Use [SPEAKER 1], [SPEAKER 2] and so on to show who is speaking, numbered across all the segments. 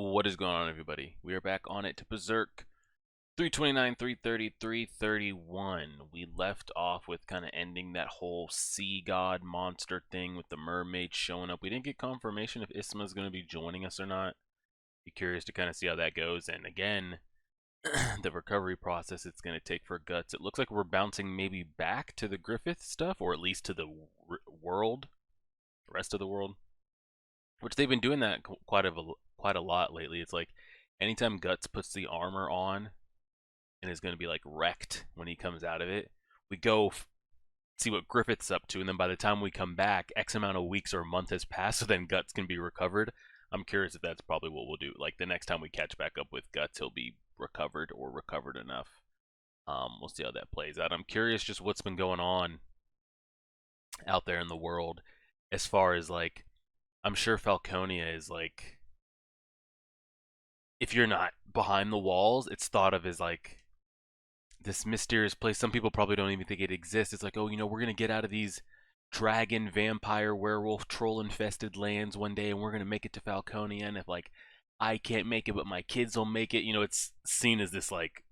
[SPEAKER 1] What is going on, everybody? We are back on it to Berserk 329, 330, 331. We left off with kind of ending that whole sea god monster thing with the mermaid showing up. We didn't get confirmation if Isma's going to be joining us or not. Be curious to kind of see how that goes. And again, the recovery process it's going to take for Guts. It looks like we're bouncing maybe back to the Griffith stuff, or at least to the world, the rest of the world. Which they've been doing that quite a lot lately. It's like anytime Guts puts the armor on and is going to be like wrecked when he comes out of it, we go see what Griffith's up to, and then by the time we come back, X amount of weeks or a month has passed, so then Guts can be recovered. I'm curious if that's probably what we'll do. Like the next time we catch back up with Guts, he'll be recovered or recovered enough. We'll see how that plays out. I'm curious just what's been going on out there in the world as far as like I'm sure Falconia is like, if you're not behind the walls, it's thought of as like this mysterious place. Some people probably don't even think it exists. It's like, oh, we're gonna get out of these dragon, vampire, werewolf, troll infested lands one day, and we're gonna make it to Falconia. And if like I can't make it, but my kids will make it, it's seen as this like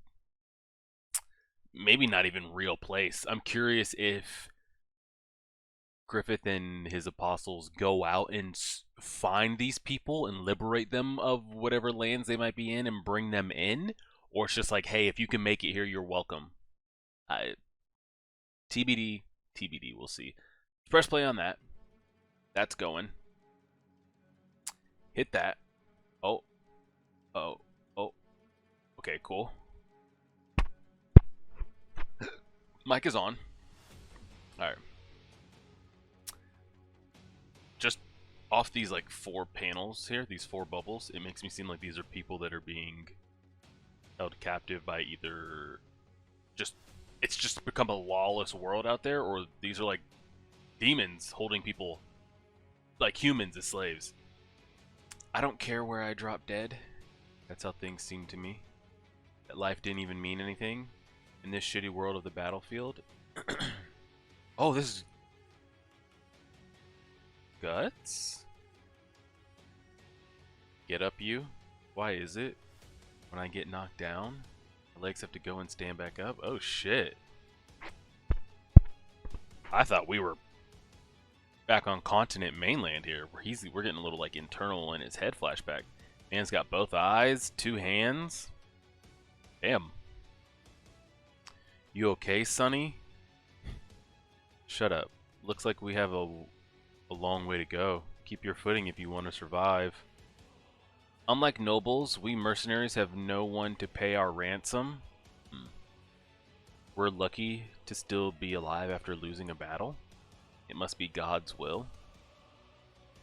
[SPEAKER 1] maybe not even real place. I'm curious if Griffith and his apostles go out and find these people and liberate them of whatever lands they might be in and bring them in, or it's just like, hey, if you can make it here, you're welcome. TBD, TBD. We'll see. Press play on that. That's going. Hit that. Oh, oh, oh. Okay, cool. Mic is on. All right. Just off these like 4 panels here, these 4 bubbles, it makes me seem like these are people that are being held captive by either it's just become a lawless world out there, or these are like demons holding people like humans as slaves. I don't care where I drop dead. That's how things seem to me. That life didn't even mean anything in this shitty world of the battlefield. Oh, this is Guts? Get up, you. Why is it when I get knocked down, my legs have to go and stand back up? Oh shit. I thought we were back on continent mainland here. We're getting a little like internal in his head flashback. Man's got both eyes, 2 hands. Damn. You okay, Sonny? Shut up. Looks like we have a long way to go. Keep your footing if you want to survive. Unlike nobles, we mercenaries have no one to pay our ransom. We're lucky to still be alive after losing a battle. It must be God's will.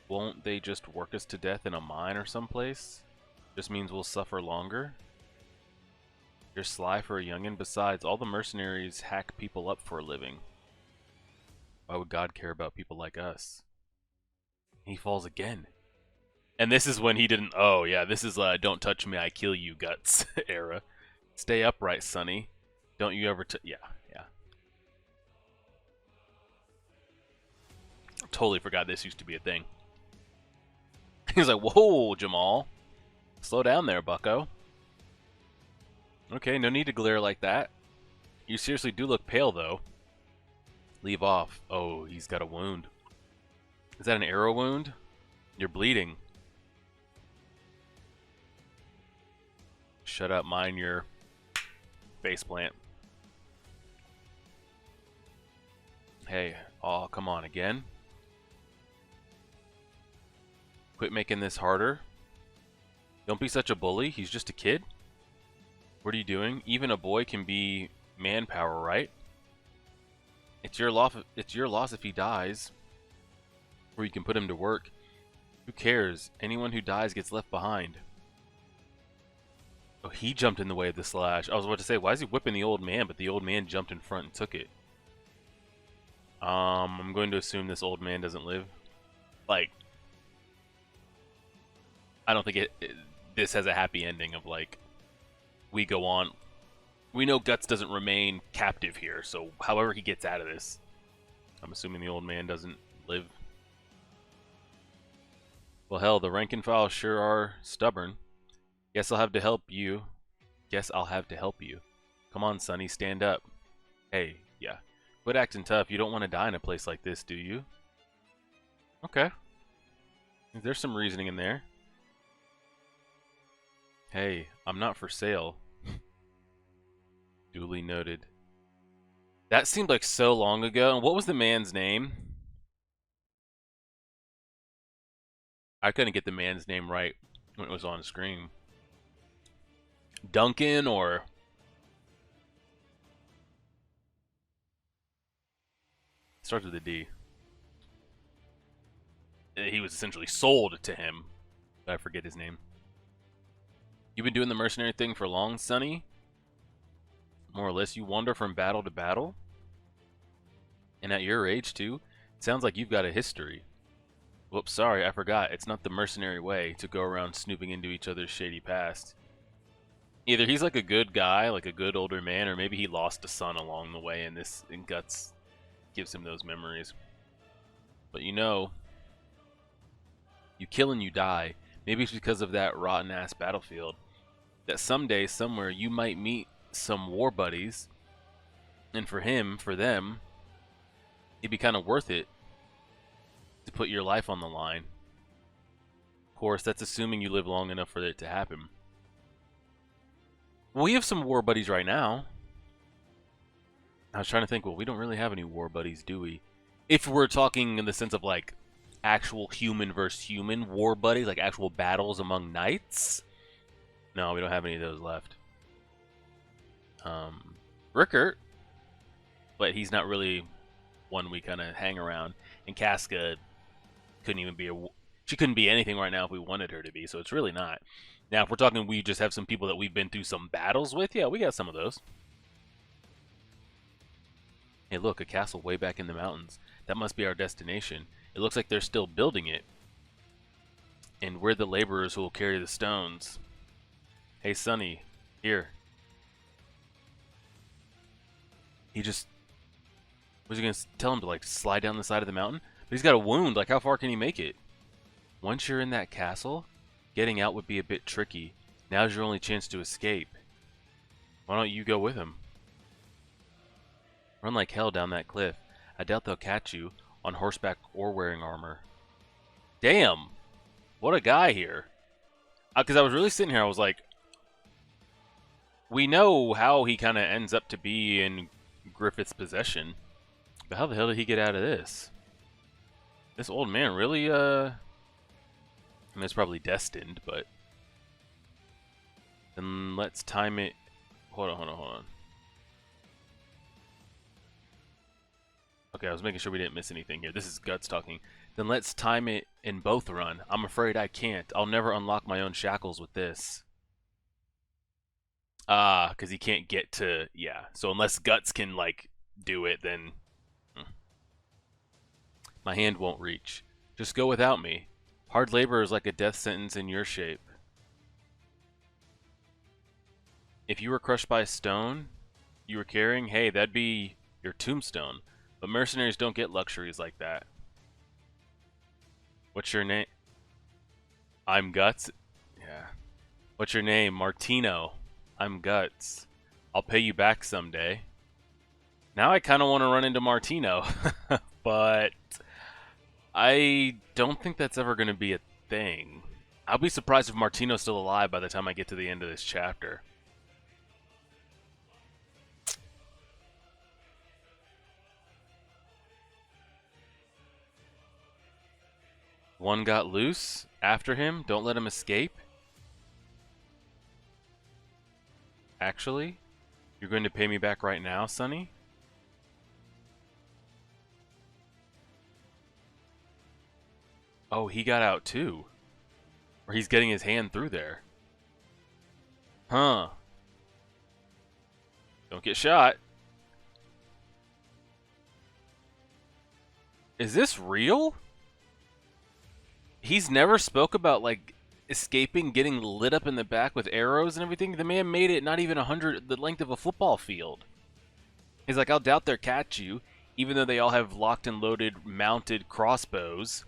[SPEAKER 1] Won't they just work us to death in a mine or someplace? Just means we'll suffer longer. You're sly for a youngin'. Besides, all the mercenaries hack people up for a living. Why would God care about people like us? He falls again. And this is when he didn't... Oh, yeah, this is don't touch me, I kill you Guts era. Stay upright, Sonny. Don't you ever... Yeah, yeah. Totally forgot this used to be a thing. He's like, whoa, Jamal. Slow down there, bucko. Okay, no need to glare like that. You seriously do look pale, though. Leave off. Oh, he's got a wound. Is that an arrow wound? You're bleeding. Shut up, mind your faceplant. Hey, oh, come on, again? Quit making this harder. Don't be such a bully, he's just a kid. What are you doing? Even a boy can be manpower, right? It's your loss if he dies. Or you can put him to work. Who cares? Anyone who dies gets left behind. Oh, he jumped in the way of the slash. I was about to say, why is he whipping the old man? But the old man jumped in front and took it. I'm going to assume this old man doesn't live. Like, I don't think this has a happy ending of like, we go on. We know Guts doesn't remain captive here, so however he gets out of this, I'm assuming the old man doesn't live. Well, hell, the rank and file sure are stubborn. Guess I'll have to help you. Guess I'll have to help you. Come on, Sonny, stand up. Hey, yeah. Quit acting tough. You don't want to die in a place like this, do you? Okay. There's some reasoning in there. Hey, I'm not for sale. Duly noted. That seemed like so long ago. And what was the man's name? I couldn't get the man's name right when it was on screen. Duncan or... Starts with a D. He was essentially sold to him. But I forget his name. You've been doing the mercenary thing for long, Sonny? More or less, you wander from battle to battle? And at your age, too? It sounds like you've got a history. Whoops, sorry, I forgot. It's not the mercenary way to go around snooping into each other's shady past. Either he's like a good guy, like a good older man, or maybe he lost a son along the way and this in Guts gives him those memories. But you know, you kill and you die. Maybe it's because of that rotten-ass battlefield. That someday, somewhere, you might meet some war buddies, and for him, for them, it'd be kind of worth it to put your life on the line. Of course, that's assuming you live long enough for it to happen. Well, we have some war buddies right now. I was trying to think, well, we don't really have any war buddies, do we? If we're talking in the sense of, like, actual human versus human war buddies, like actual battles among knights. No, we don't have any of those left. Rickert, but he's not really one we kind of hang around. And Casca couldn't even be she couldn't be anything right now if we wanted her to be, so it's really not. Now, if we're talking we just have some people that we've been through some battles with, yeah, we got some of those. Hey, look, a castle way back in the mountains. That must be our destination. It looks like they're still building it. And we're the laborers who will carry the stones. Hey, Sonny, here. Was he going to tell him to, like, slide down the side of the mountain? But he's got a wound. Like, how far can he make it? Once you're in that castle, getting out would be a bit tricky. Now's your only chance to escape. Why don't you go with him? Run like hell down that cliff. I doubt they'll catch you on horseback or wearing armor. Damn! What a guy here. Because I was really sitting here, I was like, we know how he kind of ends up to be in Griffith's possession. But how the hell did he get out of this? This old man really, I mean, it's probably destined, but... Then let's time it... Hold on. Okay, I was making sure we didn't miss anything here. This is Guts talking. Then let's time it and both run. I'm afraid I can't. I'll never unlock my own shackles with this. Because he can't get to... Yeah, so unless Guts can, like, do it, then... My hand won't reach. Just go without me. Hard labor is like a death sentence in your shape. If you were crushed by a stone you were carrying, hey, that'd be your tombstone. But mercenaries don't get luxuries like that. What's your name? I'm Guts. Yeah. What's your name? Martino. I'm Guts. I'll pay you back someday. Now I kind of want to run into Martino. But I don't think that's ever going to be a thing. I'll be surprised if Martino's still alive by the time I get to the end of this chapter. One got loose after him. Don't let him escape. Actually, you're going to pay me back right now, Sonny? Oh, he got out too. Or he's getting his hand through there. Huh. Don't get shot. Is this real? He's never spoke about, like, escaping, getting lit up in the back with arrows and everything. The man made it not even 100, the length of a football field. He's like, I'll doubt they'll catch you, even though they all have locked and loaded mounted crossbows.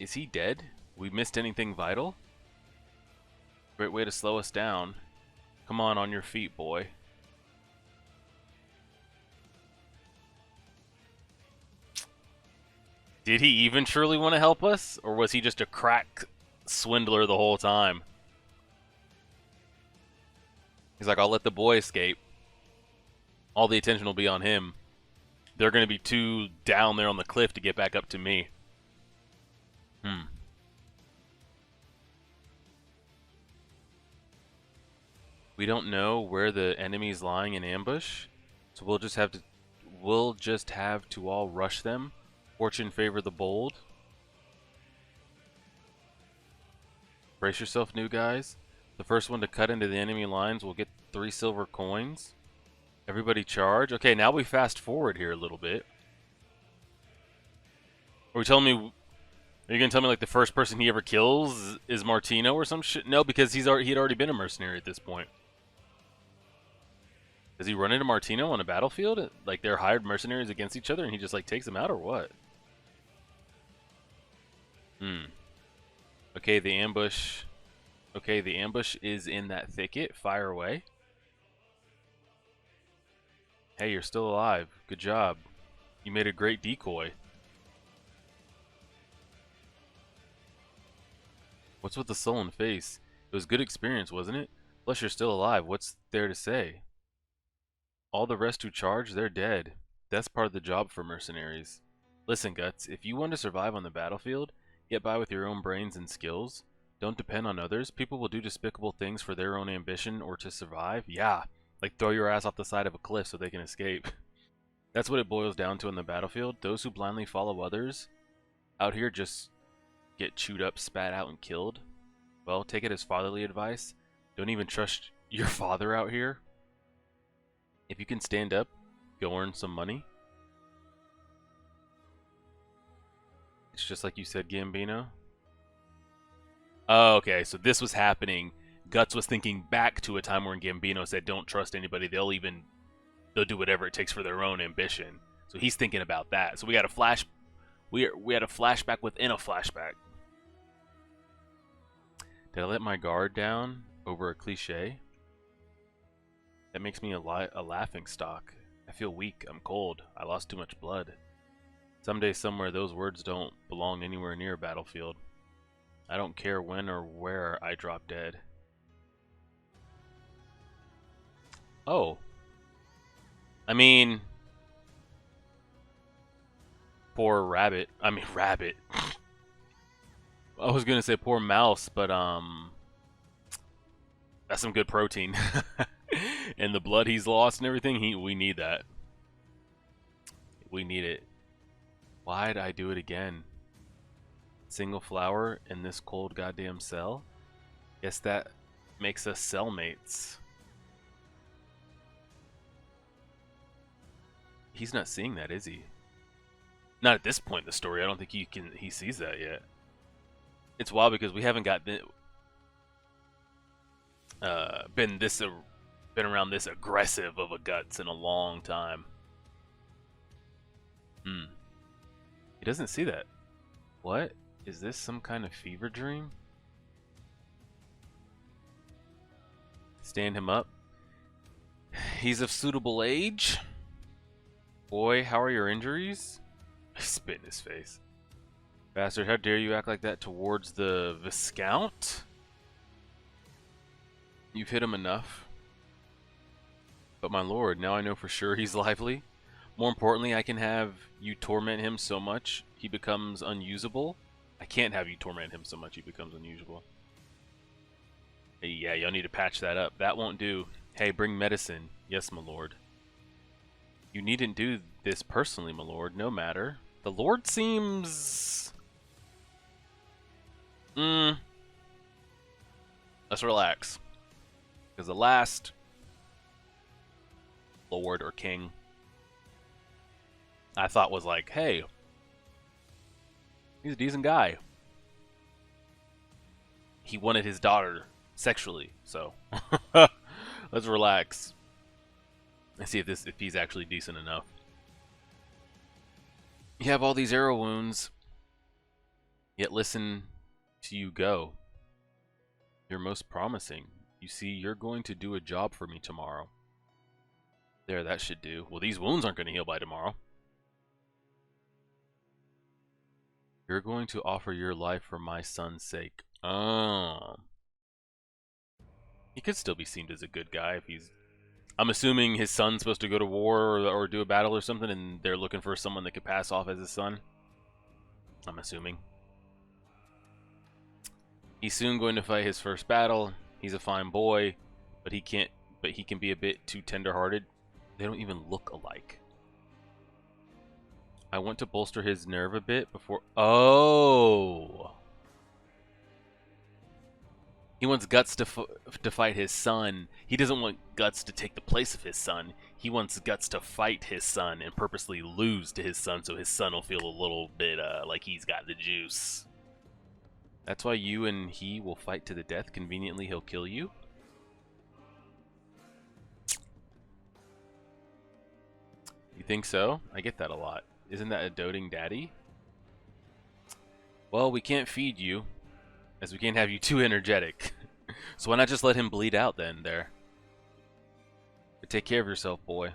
[SPEAKER 1] Is he dead? We missed anything vital? Great way to slow us down. Come on your feet, boy. Did he even truly want to help us? Or was he just a crack swindler the whole time? He's like, I'll let the boy escape. All the attention will be on him. They're going to be too down there on the cliff to get back up to me. We don't know where the enemy's lying in ambush, so we'll just have to all rush them. Fortune favor the bold. Brace yourself, new guys. The first one to cut into the enemy lines will get 3 silver coins. Everybody charge. Okay, now we fast forward here a little bit. Are you gonna tell me like the first person he ever kills is Martino or some shit? No, because he had already been a mercenary at this point. Does he run into Martino on a battlefield? Like they're hired mercenaries against each other and he just like takes them out or what? Okay, the ambush. Okay, the ambush is in that thicket. Fire away. Hey, you're still alive. Good job. You made a great decoy. What's with the sullen face? It was a good experience, wasn't it? Plus you're still alive. What's there to say? All the rest who charge, they're dead. That's part of the job for mercenaries. Listen, Guts, if you want to survive on the battlefield, get by with your own brains and skills. Don't depend on others. People will do despicable things for their own ambition or to survive. Yeah, like throw your ass off the side of a cliff so they can escape. That's what it boils down to on the battlefield. Those who blindly follow others out here just get chewed up, spat out, and killed. Well, take it as fatherly advice. Don't even trust your father out here. If you can stand up, go earn some money. It's just like you said, Gambino. Oh, okay, so this was happening. Guts was thinking back to a time when Gambino said, don't trust anybody. They'll do whatever it takes for their own ambition. So he's thinking about that. So we had a flashback within a flashback. Did I let my guard down over a cliche? That makes me a laughing stock. I feel weak. I'm cold. I lost too much blood. Someday, somewhere, those words don't belong anywhere near a battlefield. I don't care when or where I drop dead. Oh. I mean... Poor rabbit. I mean, rabbit. I was gonna say poor mouse, but, that's some good protein. And the blood he's lost and everything, we need that. We need it. Why'd I do it again? Single flower in this cold goddamn cell? Guess that makes us cellmates. He's not seeing that, is he? Not at this point in the story. I don't think he sees that yet. It's wild because we haven't been around this aggressive of a Guts in a long time. He doesn't see that. What? Is this some kind of fever dream? Stand him up. He's of suitable age. Boy, how are your injuries? I spit in his face. Bastard, how dare you act like that towards the Viscount? You've hit him enough. But my lord, now I know for sure he's lively. More importantly, I can have you torment him so much he becomes unusable. I can't have you torment him so much he becomes unusable. Hey, yeah, y'all need to patch that up. That won't do. Hey, bring medicine. Yes, my lord. You needn't do this personally, my lord. No matter. The lord seems... Let's relax. Because the last lord or king I thought was like, hey, he's a decent guy. He wanted his daughter sexually, so let's relax and see if he's actually decent enough. You have all these arrow wounds, yet listen To you go. You're most promising. You see, you're going to do a job for me tomorrow. There, that should do. Well, these wounds aren't going to heal by tomorrow. You're going to offer your life for my son's sake. Oh. He could still be seen as a good guy if he's... I'm assuming his son's supposed to go to war or do a battle or something, and they're looking for someone that could pass off as his son. I'm assuming. He's soon going to fight his first battle. He's a fine boy, but he can be a bit too tender-hearted. They don't even look alike. I want to bolster his nerve a bit before... Oh! He wants Guts to fight his son. He doesn't want Guts to take the place of his son. He wants Guts to fight his son and purposely lose to his son so his son will feel a little bit like he's got the juice. That's why you and he will fight to the death. Conveniently, he'll kill you. You think so? I get that a lot. Isn't that a doting daddy? Well, we can't feed you, as we can't have you too energetic. So why not just let him bleed out then, there? But take care of yourself, boy.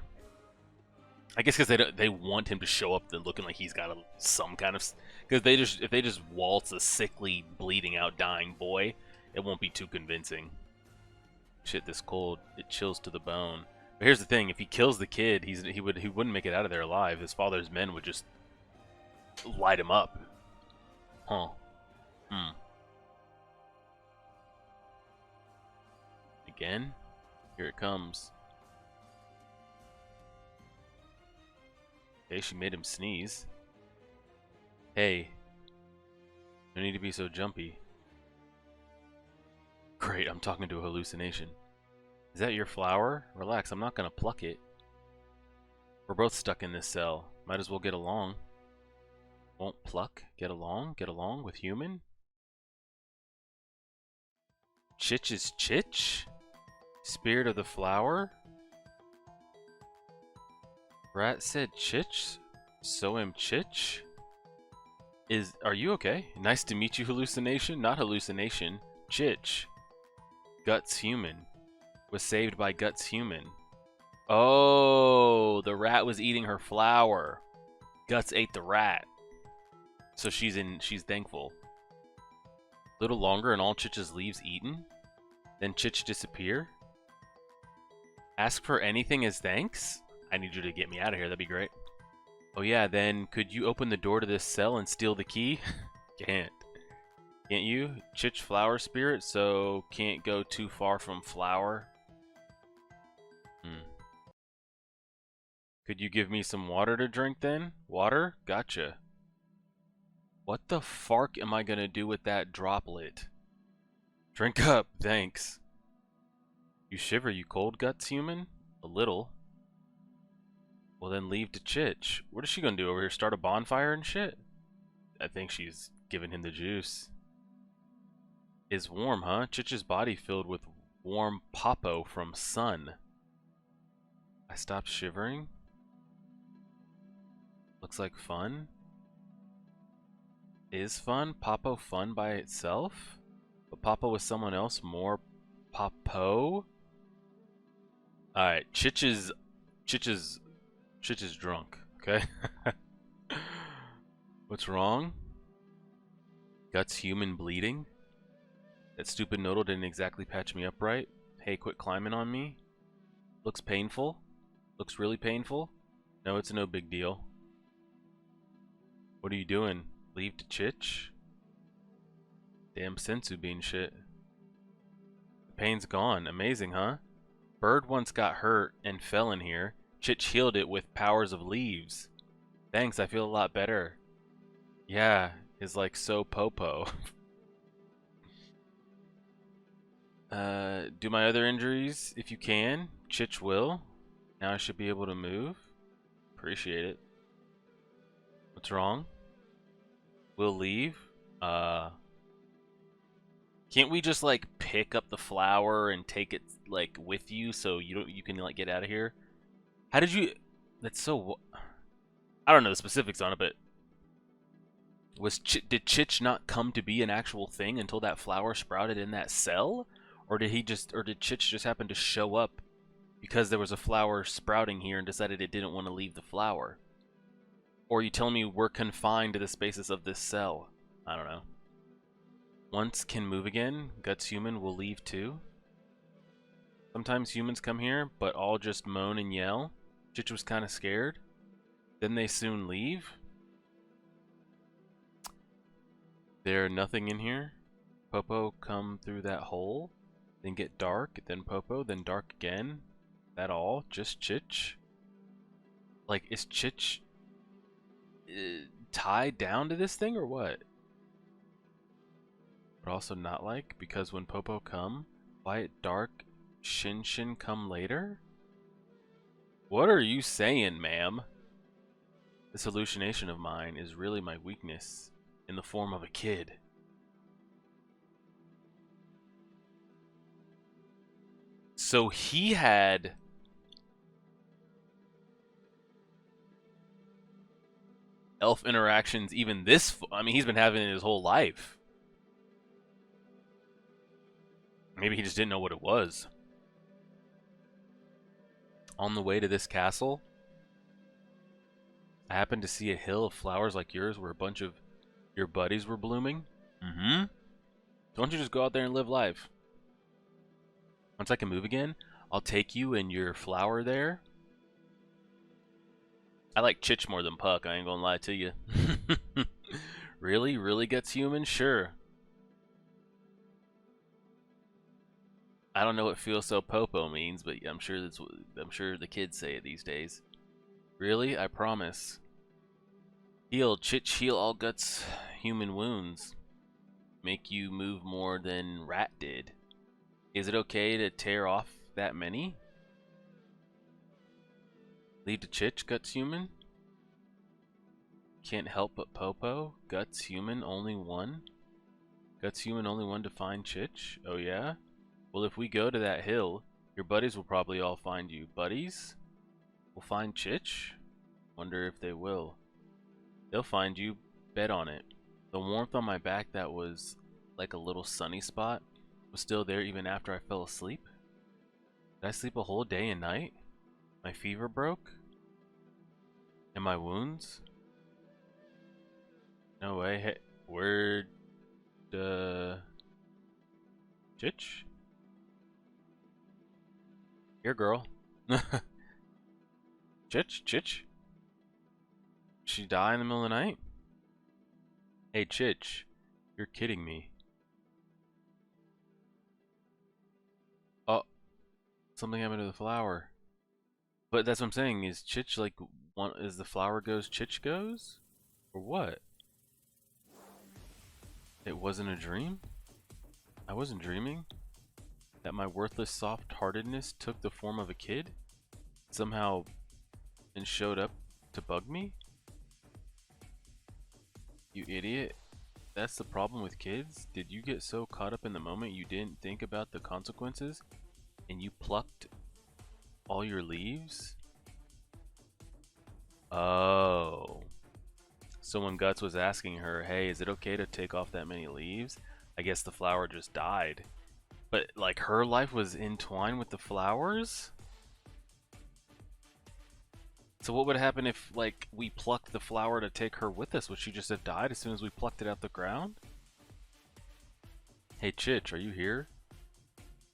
[SPEAKER 1] I guess because they want him to show up looking like he's got some kind of... Because if they just waltz a sickly, bleeding out, dying boy, it won't be too convincing. Shit, this cold, it chills to the bone. But here's the thing: if he kills the kid, he wouldn't make it out of there alive. His father's men would just light him up. Huh? Hmm. Again? Here it comes. Okay, she made him sneeze. Hey, no need to be so jumpy. Great, I'm talking to a hallucination. Is that your flower? Relax, I'm not gonna pluck it. We're both stuck in this cell. Might as well get along. Won't pluck? Get along? Get along with human? Chich is Chich? Spirit of the flower? Rat said Chich? So am Chich? Are you okay? Nice to meet you, hallucination. Not hallucination. Chich. Guts human. Was saved by Guts human. Oh, the rat was eating her flower. Guts ate the rat. So she's thankful. Little longer and all Chich's leaves eaten? Then Chich disappear? Ask for anything as thanks? I need you to get me out of here, that'd be great. Oh yeah, then could you open the door to this cell and steal the key? Can't. Can't you? Chich flower spirit, so can't go too far from flower. Could you give me some water to drink then? Water? Gotcha. What the fark am I gonna do with that droplet? Drink up, thanks. You shiver, you cold guts human? A little. Well then leave to Chich. What is she gonna do over here? Start a bonfire and shit? I think she's giving him the juice. Is warm, huh? Chich's body filled with warm popo from sun. I stopped shivering. Looks like fun. Is fun? Popo fun by itself? But Popo with someone else more Popo? Alright, Chich is drunk, okay? What's wrong? Guts human bleeding? That stupid noodle didn't exactly patch me up right. Hey, quit climbing on me. Looks painful. Looks really painful. No, it's no big deal. What are you doing? Leave to Chich? Damn sensu bean shit. The pain's gone. Amazing, huh? Bird once got hurt and fell in here. Chich healed it with powers of leaves. Thanks, I feel a lot better. Yeah, is like so popo. Do my other injuries if you can. Chich will. Now I should be able to move. Appreciate it. What's wrong? We'll leave. Can't we just like pick up the flower and take it like with you so you can like get out of here? How did you? That's so. I don't know the specifics on it, but Did Chich not come to be an actual thing until that flower sprouted in that cell? Or did Chich just happen to show up because there was a flower sprouting here and decided it didn't want to leave the flower? Or are you telling me we're confined to the spaces of this cell? I don't know. Once can move again, Guts human will leave too. Sometimes humans come here, but all just moan and yell. Chich was kind of scared. Then they soon leave. There nothing in here. Popo come through that hole, then get dark, then Popo, then dark again. That all? Just Chich? Like, is Chich tied down to this thing or what? But also not like, because when Popo come, quiet, dark, Shin Shin come later? What are you saying, ma'am? This hallucination of mine is really my weakness in the form of a kid. So he had elf interactions even this... I mean, he's been having it his whole life. Maybe he just didn't know what it was. On the way to this castle, I happened to see a hill of flowers like yours where a bunch of your buddies were blooming. Mm-hmm. Don't you just go out there and live life? Once I can move again, I'll take you and your flower there. I like Chich more than Puck, I ain't gonna lie to you. Really? Really gets human? Sure. I don't know what feel so popo means, but I'm sure the kids say it these days. Really? I promise. Heal, Chich, heal all Guts human wounds. Make you move more than Rat did. Is it okay to tear off that many? Lead to Chich, Guts human? Can't help but Popo. Guts human, only one? Guts human, only one to find Chich? Oh yeah? Well, if we go to that hill, your buddies will probably all find you. Buddies? Will find Chich? Wonder if they will. They'll find you. Bet on it. The warmth on my back that was like a little sunny spot was still there even after I fell asleep. Did I sleep a whole day and night? My fever broke? And my wounds? No way. Hey, where'd Chich? Here, girl. Chich? She die in the middle of the night? Hey, Chich. You're kidding me. Oh, something happened to the flower. But that's what I'm saying. Is Chich like is the flower goes, Chich goes? Or what? It wasn't a dream? I wasn't dreaming? That my worthless soft-heartedness took the form of a kid? Somehow and showed up to bug me? You idiot. That's the problem with kids? Did you get so caught up in the moment you didn't think about the consequences? And you plucked all your leaves? Oh. So when Guts was asking her, hey, is it okay to take off that many leaves? I guess the flower just died. But, like, her life was entwined with the flowers? So what would happen if, like, we plucked the flower to take her with us? Would she just have died as soon as we plucked it out the ground? Hey, Chich, are you here?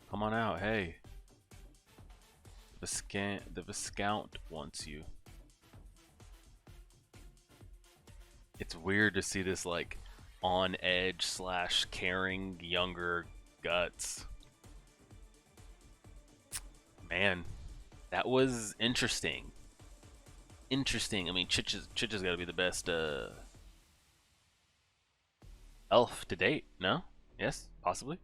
[SPEAKER 1] Come on out, hey. The Viscount wants you. It's weird to see this, like, on edge / caring younger Guts. Man, that was interesting. I mean, Chich has got to be the best elf to date. No? Yes? Possibly?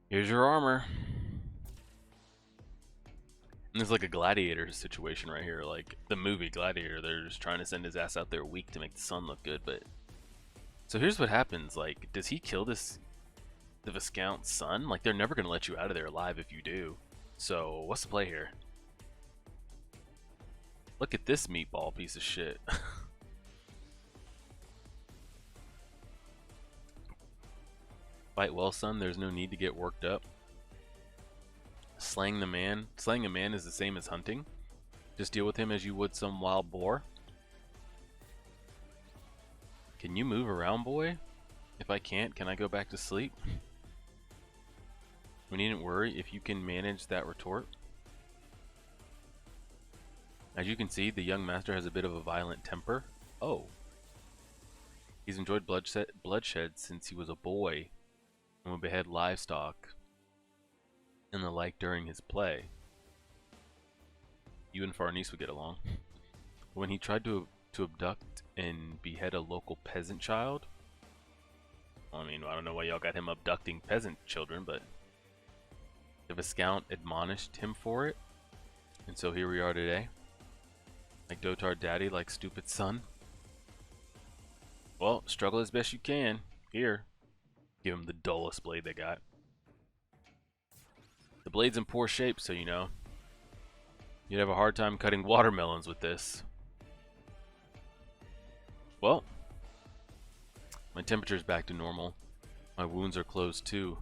[SPEAKER 1] Here's your armor. And there's like a gladiator situation right here, like the movie Gladiator. They're just trying to send his ass out there weak to make the sun look good, but... So here's what happens, like, does he kill the Viscount's son? Like, they're never gonna let you out of there alive if you do. So, what's the play here? Look at this meatball piece of shit. Fight well, son. There's no need to get worked up. Slaying a man is the same as hunting. Just deal with him as you would some wild boar. Can you move around, boy? If I can't, can I go back to sleep? We needn't worry if you can manage that retort. As you can see, the young master has a bit of a violent temper. Oh. He's enjoyed bloodshed since he was a boy and would behead livestock and the like during his play. You and Farnese would get along. When he tried to abduct and behead a local peasant child, I mean, I don't know why y'all got him abducting peasant children, but the Viscount admonished him for it, and so here we are today. Like dotard daddy, like stupid son. Well, struggle as best you can. Here, give him the dullest blade they got. The blade's in poor shape, so you know. You'd have a hard time cutting watermelons with this. Well, my temperature's back to normal. My wounds are closed too.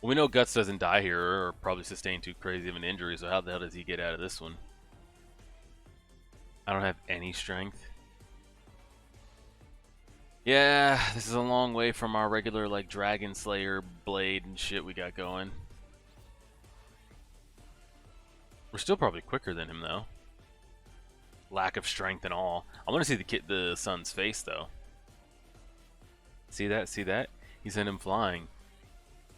[SPEAKER 1] Well, we know Guts doesn't die here or probably sustain too crazy of an injury, so how the hell does he get out of this one? I don't have any strength. Yeah, this is a long way from our regular like Dragon Slayer blade and shit we got going. We're still probably quicker than him though. Lack of strength and all. I want to see the son's face though. See that? See that? He sent him flying.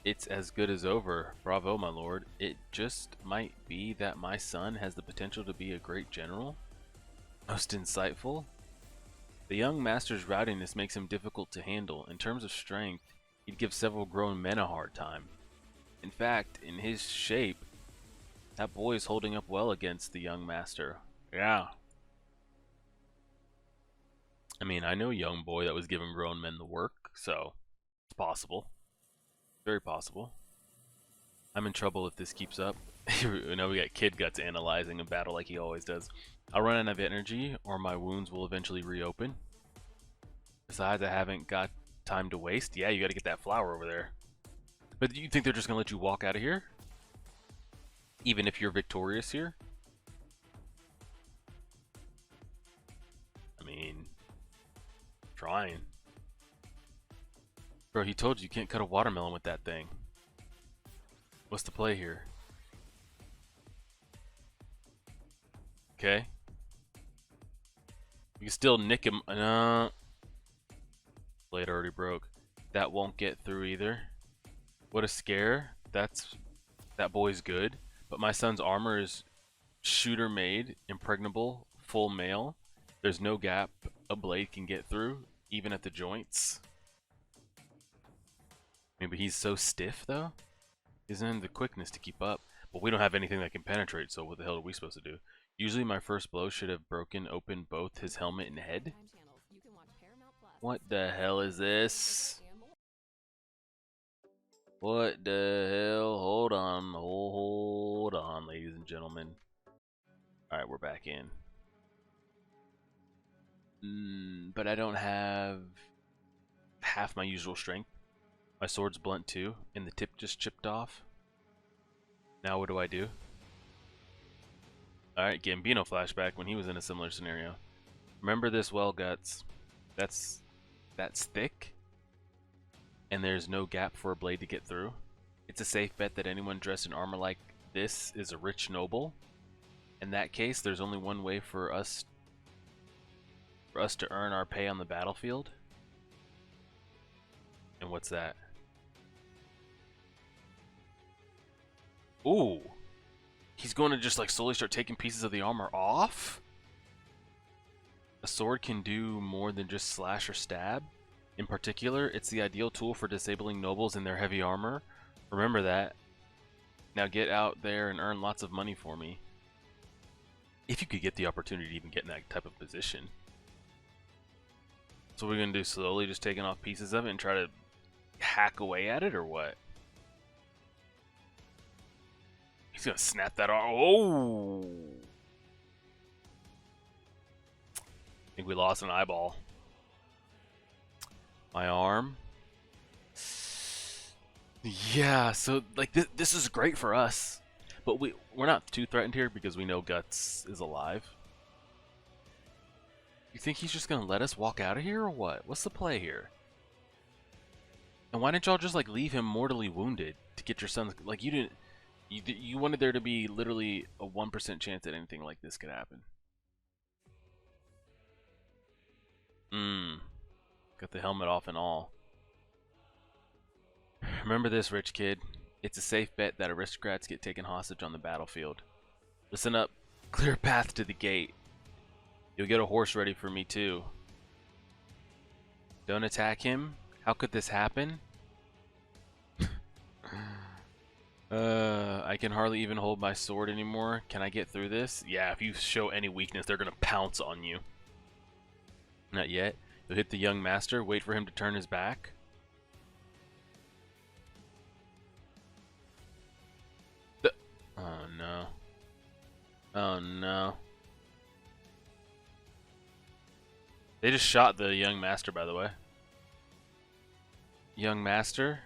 [SPEAKER 1] It's as good as over. Bravo, my lord. It just might be that my son has the potential to be a great general. Most insightful. The young master's rowdiness makes him difficult to handle. In terms of strength, he'd give several grown men a hard time. In fact, in his shape, that boy is holding up well against the young master. Yeah. I mean, I know a young boy that was giving grown men the work, so it's possible. Very possible. I'm in trouble if this keeps up. You know, we got Kid Guts analyzing a battle like he always does. I'll run out of energy, or my wounds will eventually reopen. Besides, I haven't got time to waste. Yeah, you gotta get that flower over there. But you think they're just gonna let you walk out of here? Even if you're victorious here? I mean, trying. Bro, he told you can't cut a watermelon with that thing. What's the play here? Okay. You can still nick him. Blade already broke. That won't get through either. What a scare. That boy's good. But my son's armor is shooter made, impregnable, full mail. There's no gap a blade can get through, even at the joints. Maybe he's so stiff though. He doesn't have the quickness to keep up. But we don't have anything that can penetrate, so what the hell are we supposed to do? Usually my first blow should have broken open both his helmet and head. What the hell is this? What the hell? Hold on, ladies and gentlemen. Alright, we're back in. But I don't have half my usual strength. My sword's blunt too, and the tip just chipped off. Now what do I do? Alright, Gambino flashback when he was in a similar scenario. Remember this well, Guts. That's thick, and there's no gap for a blade to get through. It's a safe bet that anyone dressed in armor like this is a rich noble. In that case, there's only one way for us to earn our pay on the battlefield. And what's that? Ooh. He's going to just like slowly start taking pieces of the armor off? A sword can do more than just slash or stab. In particular, it's the ideal tool for disabling nobles in their heavy armor. Remember that. Now get out there and earn lots of money for me. If you could get the opportunity to even get in that type of position. So we're going to do slowly, just taking off pieces of it and try to hack away at it, or what? He's going to snap that arm. Oh! I think we lost an eyeball. My arm. Yeah, so like this is great for us, but we're not too threatened here because we know Guts is alive. You think he's just gonna let us walk out of here or what? What's the play here? And why didn't y'all just like leave him mortally wounded to get your son? Like you didn't. You wanted there to be literally a 1% chance that anything like this could happen. Got the helmet off and all. Remember this, rich kid. It's a safe bet that aristocrats get taken hostage on the battlefield. Listen up. Clear a path to the gate. You'll get a horse ready for me too. Don't attack him? How could this happen? I can hardly even hold my sword anymore. Can I get through this? Yeah, if you show any weakness, they're gonna pounce on you. Not yet. You'll hit the young master, wait for him to turn his back. Oh no. Oh no. They just shot the young master, by the way. Young master?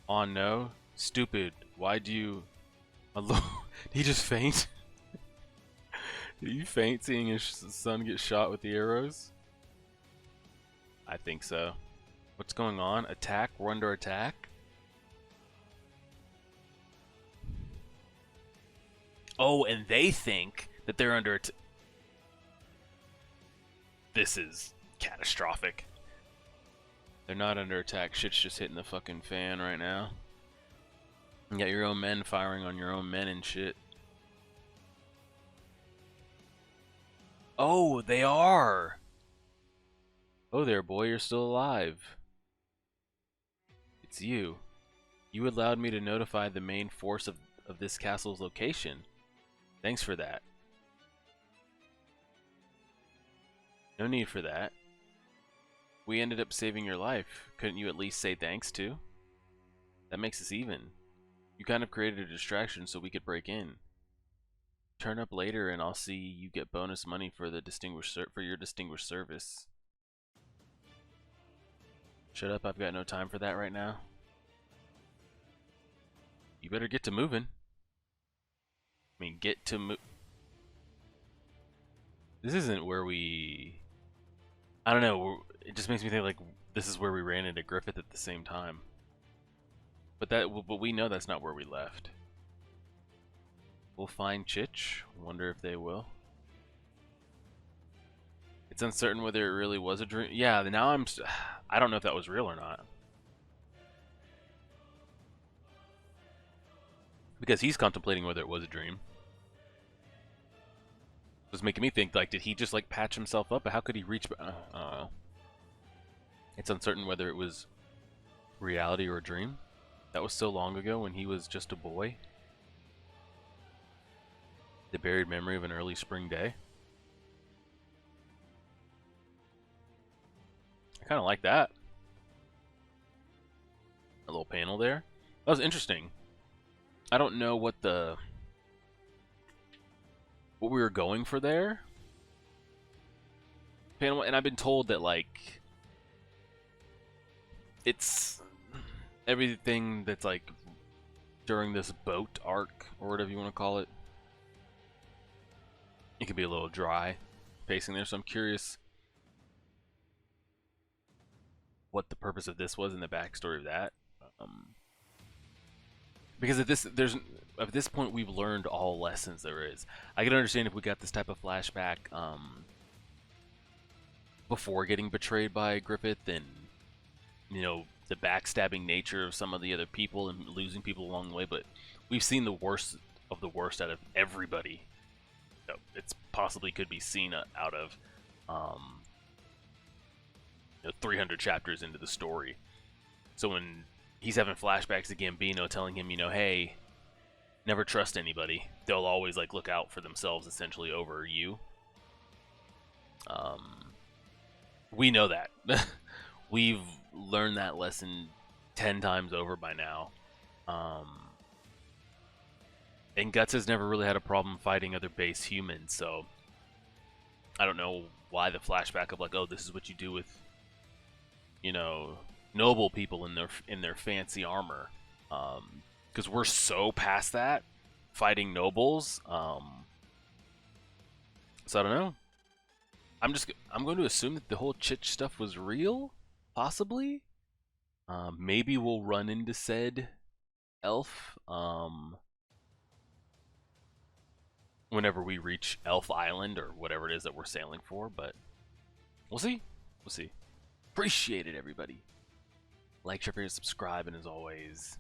[SPEAKER 1] Oh no. Stupid. Why do you... Did he just faint? Did he faint seeing his son get shot with the arrows? I think so. What's going on? Attack? We're under attack? Oh, and they think that they're under attack. This is catastrophic. They're not under attack. Shit's just hitting the fucking fan right now. You got your own men firing on your own men and shit. Oh, they are! Oh there, boy, you're still alive. It's you. You allowed me to notify the main force of this castle's location. Thanks for that. No need for that. We ended up saving your life. Couldn't you at least say thanks too? That makes us even. You kind of created a distraction so we could break in. Turn up later and I'll see you get bonus money for the your distinguished service. Shut up, I've got no time for that right now. You better get to moving. I mean, get to move. This isn't where we... I don't know, it just makes me think like this is where we ran into Griffith at the same time. But we know that's not where we left. We'll find Chich. Wonder if they will. It's uncertain whether it really was a dream. Yeah, now I don't know if that was real or not. Because he's contemplating whether it was a dream. It's making me think, like, did he just, like, patch himself up? But how could he reach... I don't know. It's uncertain whether it was reality or a dream. That was so long ago when he was just a boy. The buried memory of an early spring day. I kind of like that. A little panel there. That was interesting. I don't know what we were going for there. Panel, and I've been told that, like, it's everything that's like during this boat arc or whatever you want to call it. It could be a little dry pacing there, so I'm curious what the purpose of this was in the backstory of that. Because at this point we've learned all lessons there is. I can understand if we got this type of flashback before getting betrayed by Griffith and, you know, the backstabbing nature of some of the other people and losing people along the way, but we've seen the worst of the worst out of everybody that it's possibly could be seen out of 300 chapters into the story. So when he's having flashbacks to Gambino telling him, you know, hey, never trust anybody. They'll always like look out for themselves essentially over you. We know that. We've learned that lesson 10 times over by now. And Guts has never really had a problem fighting other base humans, so I don't know why the flashback of like, oh, this is what you do with, you know, noble people in their fancy armor. Because we're so past that, fighting nobles. So I don't know. I'm going to assume that the whole Chich stuff was real, possibly. Maybe we'll run into said elf whenever we reach Elf Island or whatever it is that we're sailing for, but we'll see. We'll see. Appreciate it, everybody. Like, share, subscribe, and as always,